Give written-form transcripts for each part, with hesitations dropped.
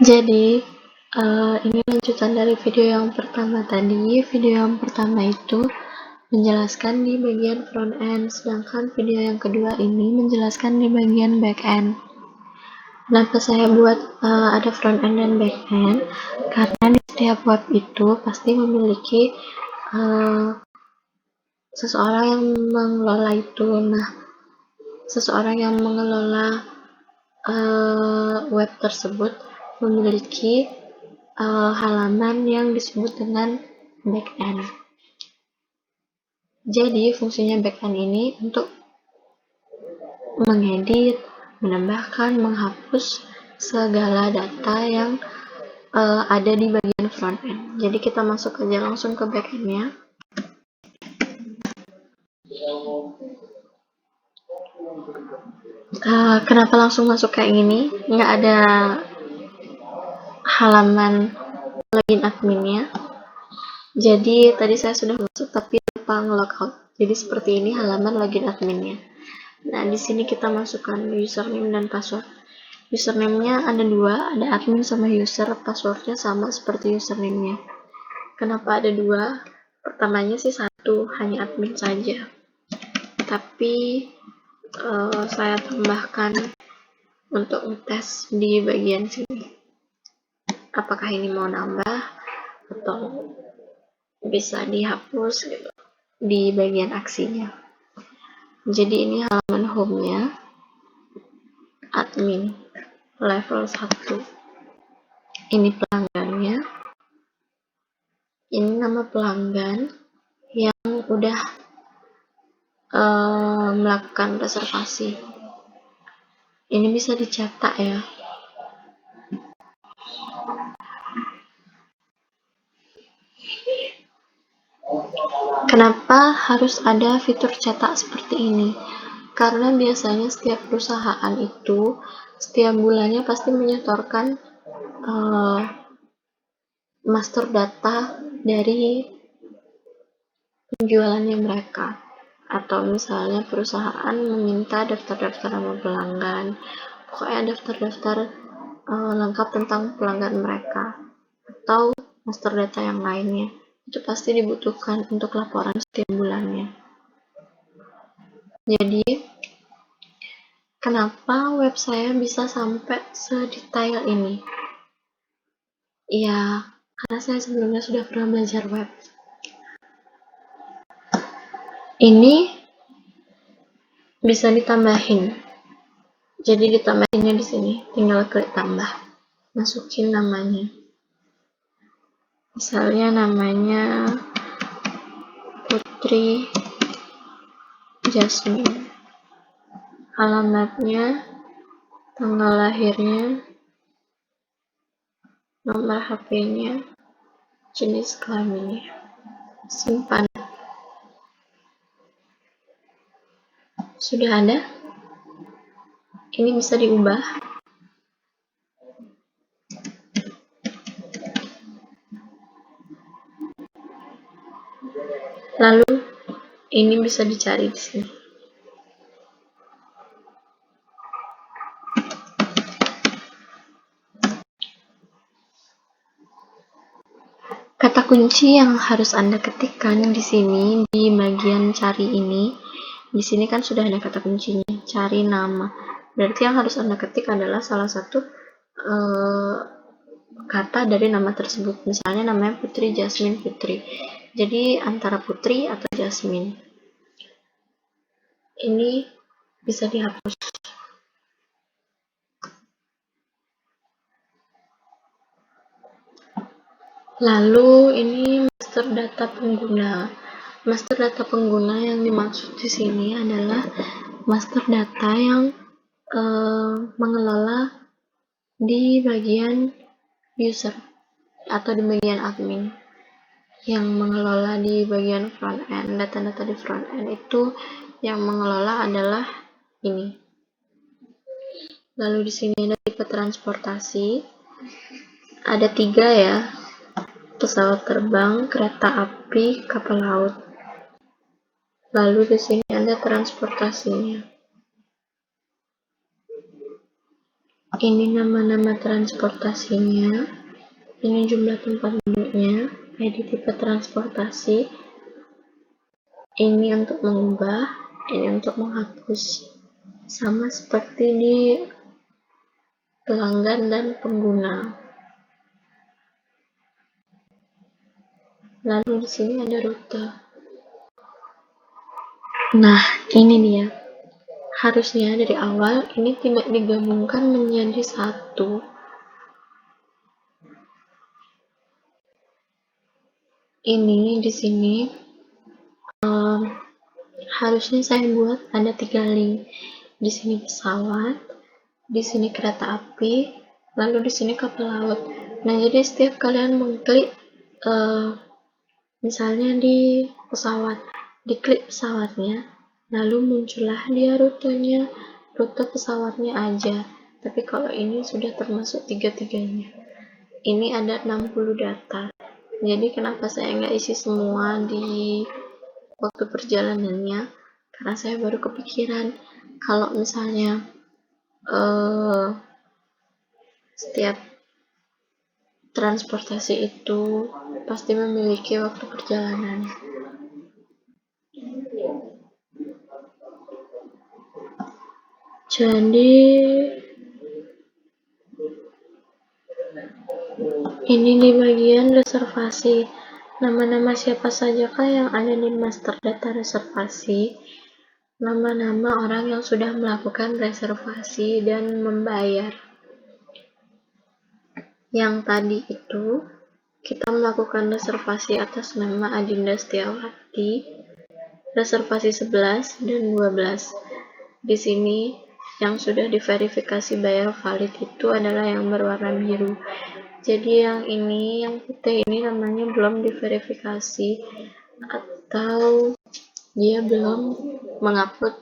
Jadi, ini lanjutan dari video yang pertama tadi. Video yang pertama itu menjelaskan di bagian front end, sedangkan video yang kedua ini menjelaskan di bagian back end. Kenapa saya buat ada front end dan back end? Karena di setiap web itu pasti memiliki seseorang yang mengelola itu. Nah, seseorang yang mengelola web tersebut memiliki halaman yang disebut dengan backend. Jadi fungsinya backend ini untuk mengedit, menambahkan, menghapus segala data yang ada di bagian frontend. Jadi kita masuk aja langsung ke backendnya. Kenapa langsung masuk kayak gini? Nggak ada halaman login adminnya. Jadi tadi saya sudah masuk tapi lupa nge-logout. Jadi seperti ini halaman login adminnya. Nah, di sini kita masukkan username dan password. Username-nya ada dua, ada admin sama user, passwordnya sama seperti username-nya. Kenapa ada dua? Pertamanya sih satu, hanya admin saja. Tapi saya tambahkan untuk ngetes di bagian sini. Apakah ini mau nambah atau bisa dihapus gitu, di bagian aksinya. Jadi ini halaman home-nya, admin level 1. Ini pelanggannya. Ini nama pelanggan yang udah melakukan reservasi. Ini bisa dicetak ya. Kenapa harus ada fitur cetak seperti ini? Karena biasanya setiap perusahaan itu setiap bulannya pasti menyetorkan master data dari penjualannya mereka, atau misalnya perusahaan meminta daftar-daftar nama pelanggan, pokoknya daftar-daftar lengkap tentang pelanggan mereka, atau master data yang lainnya. Itu pasti dibutuhkan untuk laporan setiap bulannya. Jadi, kenapa web saya bisa sampai sedetail ini? Ya, karena saya sebelumnya sudah pernah belajar web. Ini bisa ditambahin. Jadi ditambahinnya di sini, tinggal klik tambah, masukin namanya. Misalnya namanya Putri Jasmine. Alamatnya, tanggal lahirnya, nomor HP-nya, jenis kelaminnya. Simpan. Sudah ada? Ini bisa diubah. Lalu ini bisa dicari di sini. Kata kunci yang harus Anda ketikkan di sini di bagian cari ini. Di sini kan sudah ada kata kuncinya, cari nama. Berarti yang harus Anda ketik adalah salah satu kata dari nama tersebut. Misalnya namanya Putri Jasmine Putri. Jadi antara Putri atau Jasmine. Ini bisa dihapus. Lalu ini master data pengguna. Master data pengguna yang dimaksud di sini adalah master data yang mengelola di bagian user atau di bagian admin. Yang mengelola di bagian front end, data-data di front end itu yang mengelola adalah ini. Lalu di sini ada tipe transportasi, ada 3 ya, pesawat terbang, kereta api, kapal laut. Lalu di sini ada transportasinya. Ini nama-nama transportasinya, ini jumlah tempat duduknya, ID tipe transportasi, ini untuk mengubah, ini untuk menghapus, sama seperti di pelanggan dan pengguna. Lalu di sini ada rute. Nah, ini dia. Harusnya dari awal ini tidak digabungkan menjadi satu. Ini di sini harusnya saya buat ada 3 link. Di sini pesawat, di sini kereta api, lalu di sini kapal laut. Nah, jadi setiap kalian mengklik misalnya di pesawat, diklik pesawatnya, lalu muncullah dia rutenya, rute pesawatnya aja. Tapi kalau ini sudah termasuk tiga-tiganya. Ini ada 60 data. Jadi kenapa saya nggak isi semua di waktu perjalanannya? Karena saya baru kepikiran kalau misalnya setiap transportasi itu pasti memiliki waktu perjalanan. Jadi ini di bagian reservasi. Nama-nama siapa sajakah yang ada di master data reservasi? Nama-nama orang yang sudah melakukan reservasi dan membayar. Yang tadi itu kita melakukan reservasi atas nama Adinda Setiawati, reservasi 11 dan 12. Di sini yang sudah diverifikasi bayar valid itu adalah yang berwarna biru. Jadi yang ini, yang putih ini namanya belum diverifikasi atau dia belum mengupload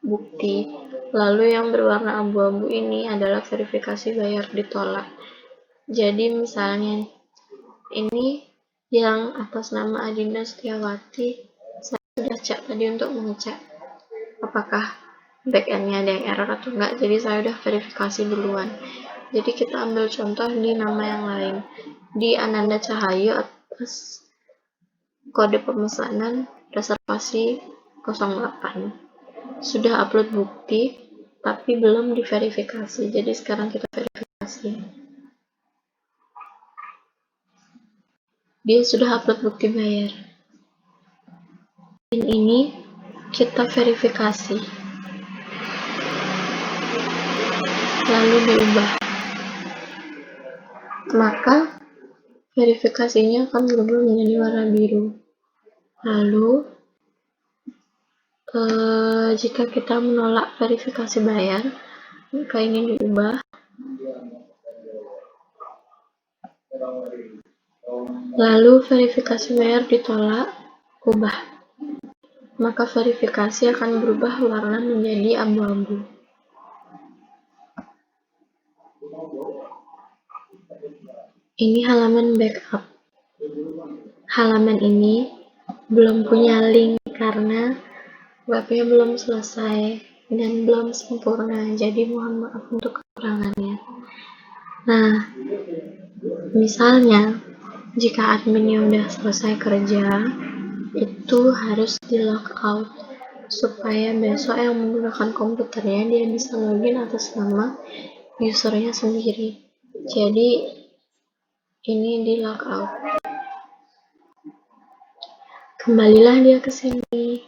bukti. Lalu yang berwarna abu-abu ini adalah verifikasi bayar ditolak. Jadi misalnya ini yang atas nama Adinda Setiawati, saya sudah cek tadi untuk mengecek apakah backend-nya ada yang error atau enggak, jadi saya udah verifikasi duluan. Jadi kita ambil contoh di nama yang lain, di Ananda Cahaya atas kode pemesanan reservasi 08. Sudah upload bukti tapi belum diverifikasi, jadi sekarang kita verifikasi. Dia sudah upload bukti bayar, dan ini kita verifikasi lalu diubah, maka verifikasinya akan berubah menjadi warna biru. Lalu jika kita menolak verifikasi bayar, maka ini diubah. Lalu verifikasi bayar ditolak, ubah. Maka verifikasi akan berubah warna menjadi abu-abu. Ini halaman backup. Halaman ini belum punya link karena webnya belum selesai dan belum sempurna, jadi mohon maaf untuk kekurangannya. Nah, misalnya jika adminnya udah selesai kerja, itu harus di logout supaya besok yang menggunakan komputernya dia bisa login atas nama usernya sendiri. Jadi ini di logout. Kembalilah dia ke sini.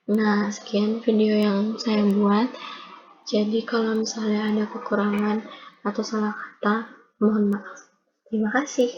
Nah, sekian video yang saya buat. Jadi kalau misalnya ada kekurangan atau salah kata, mohon maaf. Terima kasih.